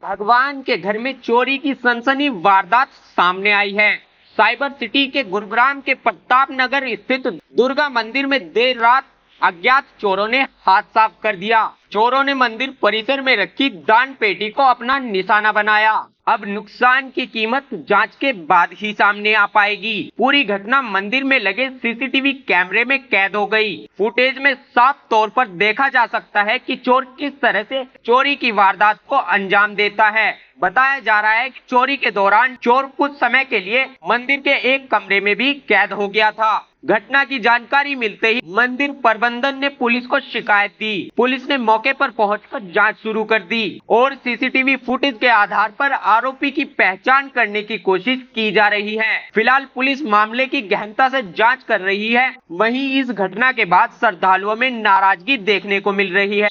भगवान के घर में चोरी की सनसनी वारदात सामने आई है। साइबर सिटी के गुरुग्राम के प्रताप नगर स्थित दुर्गा मंदिर में देर रात अज्ञात चोरों ने हाथ साफ कर दिया। चोरों ने मंदिर परिसर में रखी दान पेटी को अपना निशाना बनाया। अब नुकसान की कीमत जांच के बाद ही सामने आ पाएगी। पूरी घटना मंदिर में लगे सीसीटीवी कैमरे में कैद हो गई। फुटेज में साफ तौर पर देखा जा सकता है कि चोर किस तरह से चोरी की वारदात को अंजाम देता है। बताया जा रहा है कि चोरी के दौरान चोर कुछ समय के लिए मंदिर के एक कमरे में भी कैद हो गया था। घटना की जानकारी मिलते ही मंदिर प्रबंधन ने पुलिस को शिकायत दी। पुलिस ने मौके पर पहुंचकर जांच शुरू कर दी और सीसीटीवी फुटेज के आधार पर आरोपी की पहचान करने की कोशिश की जा रही है। फिलहाल पुलिस मामले की गहनता से जांच कर रही है। वहीं इस घटना के बाद श्रद्धालुओं में नाराजगी देखने को मिल रही है।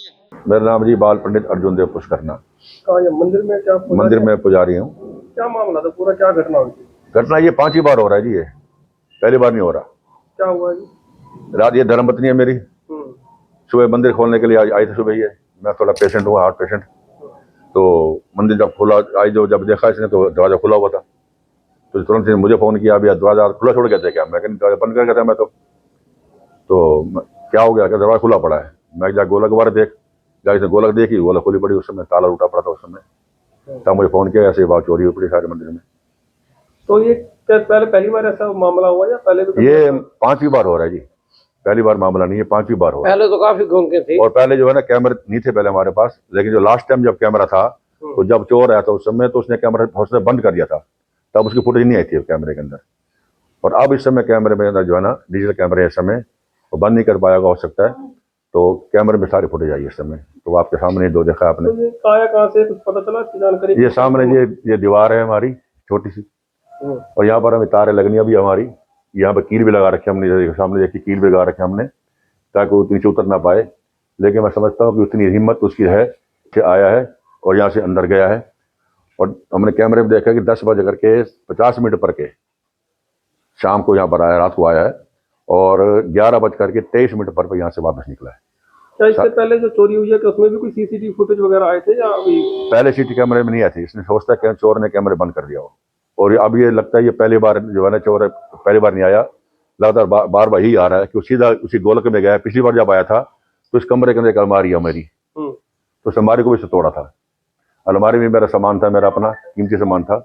मेरा नाम जी बाल पंडित अर्जुन देव पुष्करना। मंदिर में क्या मंदिर में पुजारी हूँ। क्या मामला था पूरा, क्या घटना हुई थी? घटना ये 5ही बार हो रहा है जी, ये पहली बार नहीं हो रहा। क्या हुआ जी? रात ये धर्मपत्नी है मेरी, सुबह मंदिर खोलने के लिए आई थी सुबह। ये मैं थोड़ा पेशेंट हूँ, हार्ट पेशेंट। तो मंदिर जब खुला आई, जब देखा इसने तो दरवाजा खुला हुआ था, तो तुरंत मुझे फोन किया, अभी दरवाजा खुला छोड़ गया था क्या? मैं दरवाजा बंद कर गया था मैं तो क्या हो गया? क्या दरवाजा खुला पड़ा है? मैं जा गोलक बार देख जा, इसने गोलक देखी, गोलक खुली पड़ी। उस समय ताला उठा पड़ा था उस समय। तब मुझे फोन किया, ऐसे बात चोरी हुई पड़ी सारे मंदिर में। तो ये पहली बार ऐसा मामला हुआ या पहले भी? ये 5वीं बार हो रहा है जी, पहली बार मामला नहीं है, 5वीं बार हो रहा है। पहले तो काफी घूम के थे। और पहले जो है ना कैमरे नहीं थे पहले हमारे पास, लेकिन जो लास्ट टाइम जब कैमरा था तो जब चोर आया था उस समय तो उसने कैमरा उसने बंद कर दिया था, तब उसकी फुटेज नहीं आई थी कैमरे के अंदर। और अब इस समय कैमरे में अंदर जो है ना डिजिटल कैमरे इस समय वो बंद नहीं कर पाएगा, हो सकता है, तो कैमरे में सारी फुटेज आई इस समय। तो आपके सामने दो देखा आपने। तो ये आया कहाँ से, कुछ पता चला इसकी जानकारी? ये सामने ये दीवार है हमारी छोटी सी, और यहाँ पर हमें तारें लगनी अभी हमारी। यहाँ पर कील भी लगा रखे हमने, सामने देखिए कील भी लगा रखे हमने, ताकि वो नीचे उतर ना पाए। लेकिन मैं समझता हूँ कि उतनी हिम्मत उसकी है कि आया है और यहाँ से अंदर गया है। और हमने कैमरे में देखा कि 10 बजे करके 50 मिनट पर के शाम को यहाँ पर आया, रात को आया है, और 11 बज करके 23 मिनट पर यहाँ से वापस निकला है। क्या इससे पहले जो चोरी हुई है कि उसमें भी कोई सीसीटीवी फुटेज वगैरह आए थे या अभी? पहले सीटी कैमरे में नहीं आए थे, इसने सोचता है चोर ने कैमरे बंद कर दिया हो। और अब ये लगता है ये पहली बार जो है ना चोर पहली बार नहीं आया, लगातार बार बार ही आ रहा है कि सीधा उसी गोलक में गया। पिछली बार जब आया था तो इस कमरे के अंदर एक अलमारी है मेरी, तो उस अलमारी को भी तोड़ा था। अलमारी में मेरा सामान था, मेरा अपना कीमती सामान था,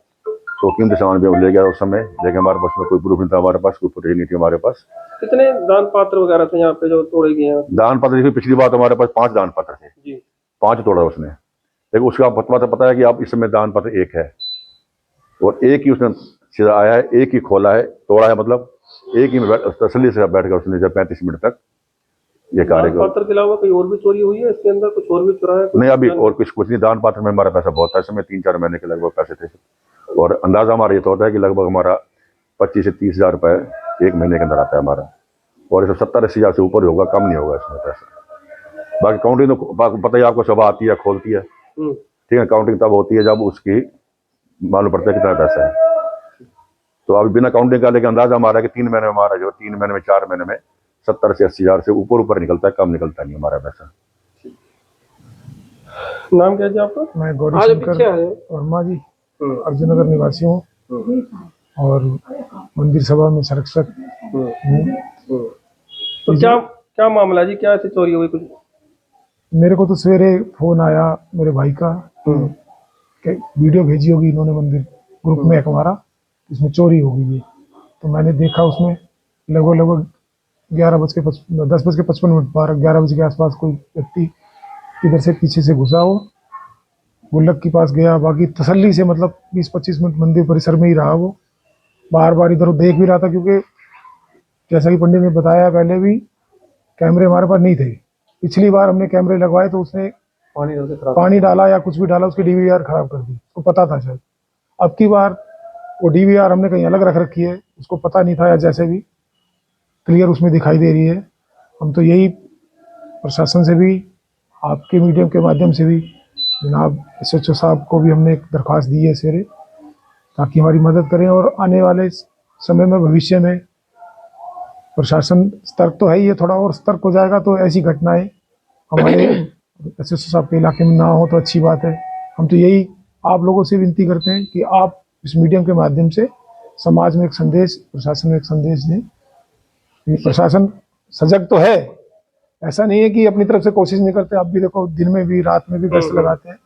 तो कीमती सामान भी ले गया उस समय। लेकिन हमारे पास में कोई प्रूफ नहीं था, हमारे पास कोई फुटेज नहीं थी हमारे पास। कितने दान पात्र वगैरह थे यहाँ पे जो तोड़े गए हैं? दान पत्र देखिए, पिछली बार हमारे पास 5 दान पत्र थे जी, 5 तोड़ा उसने। लेकिन उसका पता है कि अब इस समय दान पत्र 1 है, और 1 ही उसने सीधा आया है, 1 ही खोला है, तोड़ा है, मतलब 1 ही में तसल्ली से बैठ कर उसने 35 मिनट तक ये कार्य किया। पत्र के अलावा कोई और भी चोरी हुई है इसके अंदर? कुछ और भी चुरा है? नहीं, अभी और कुछ नहीं। दान पात्र में हमारा पैसा बहुत था, इस समय 3-4 महीने के लगभग पैसे थे, और अंदाजा हमारा ये तो होता है कि लगभग हमारा 25 से 30 हजार रुपये 1 महीने के अंदर आता है हमारा। और ये सब 70-80 हजार से ऊपर ही होगा, कम नहीं होगा इसमें पैसा। बाकी काउंटिंग तो पता ही आपको, सुबह आती है खोलती है, ठीक है। काउंटिंग तब होती है जब उसकी मालूम पड़ता है कितना पैसा है। तो अभी बिना काउंटिंग का लेकिन अंदाजा हमारा कि 3 महीने में हमारा जो 3 महीने में 4 महीने में 70 से 80 हजार से ऊपर निकलता है, कम निकलता नहीं हमारा पैसा। नाम क्या है आपका? मैं गौरी शंकर वर्मा जी, अर्जुन नगर निवासी हूँ, और मंदिर सभा में संरक्षक हूँ। तो क्या मामला जी, क्या ऐसी चोरी हुई कुछ? मेरे को तो सवेरे फोन आया मेरे भाई का, वीडियो भेजी होगी इन्होंने मंदिर ग्रुप में एक हमारा, इसमें चोरी हो गई है। तो मैंने देखा उसमें लगभग 10:55 12 बजे के आसपास कोई व्यक्ति इधर से पीछे से घुसा, वो गुल्लक के पास गया। बाकी तसल्ली से मतलब 20-25 मिनट मंदिर परिसर में ही रहा। वो बार बार इधर देख भी रहा था, क्योंकि जैसा कि पंडित ने बताया पहले भी कैमरे हमारे पास नहीं थे। पिछली बार हमने कैमरे लगवाए तो उसने पानी डाला या कुछ भी डाला, उसकी डीवीआर खराब कर दी, उसको पता था शायद। अब की बार वो डीवीआर हमने कहीं अलग रख रखी है, उसको पता नहीं था, या जैसे भी क्लियर उसमें दिखाई दे रही है। हम तो यही प्रशासन से भी, आपके मीडियम के माध्यम से भी, जनाब SHO साहब को भी हमने एक दरख्वास्त दी है सवेरे, ताकि हमारी मदद करें। और आने वाले समय में, भविष्य में प्रशासन सतर्क तो है ही है, थोड़ा और सतर्क हो जाएगा तो ऐसी घटनाएं हमारे SHO साहब के इलाके में ना हो तो अच्छी बात है। हम तो यही आप लोगों से विनती करते हैं कि आप इस मीडियम के माध्यम से समाज में एक संदेश, प्रशासन में एक संदेश दें। ये प्रशासन सजग तो है, ऐसा नहीं है कि अपनी तरफ से कोशिश नहीं करते। आप भी देखो, दिन में भी रात में भी गश्त लगाते हैं।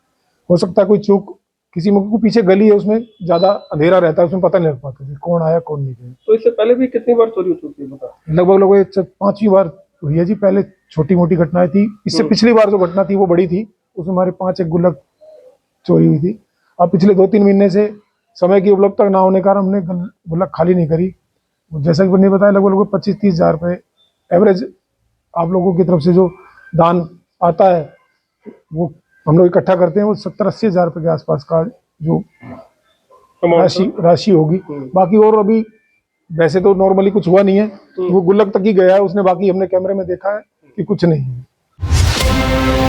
हो सकता है कोई चूक, किसी में को पीछे गली है, उसमें ज्यादा अंधेरा रहता है, उसमें पता नहीं लग पाता कि कौन आया कौन नहीं गया। तो इससे पहले भी कितनी बार चोरी हो चुकी है बता? लगभग ये 5वीं बार हुई है जी। पहले छोटी मोटी घटनाएं थी, इससे पिछली बार जो घटना थी वो बड़ी थी, उसमें हमारे 5 एक गुल्लक चोरी हुई थी। अब पिछले 2-3 महीने से समय की उपलब्धता ना होने के कारण हमने गुल्लक खाली नहीं करी। जैसा कि मैंने बताया, लगभग 25-30 हज़ार रुपये एवरेज आप लोगों की तरफ से जो दान आता है वो हम लोग इकट्ठा करते हैं। वो 70-80 हज़ार रुपये के आसपास का जो राशि होगी। बाकी और अभी वैसे तो नॉर्मली कुछ हुआ नहीं है, वो गुल्लक तक ही गया है उसने। बाकी हमने कैमरे में देखा है कि कुछ नहीं है।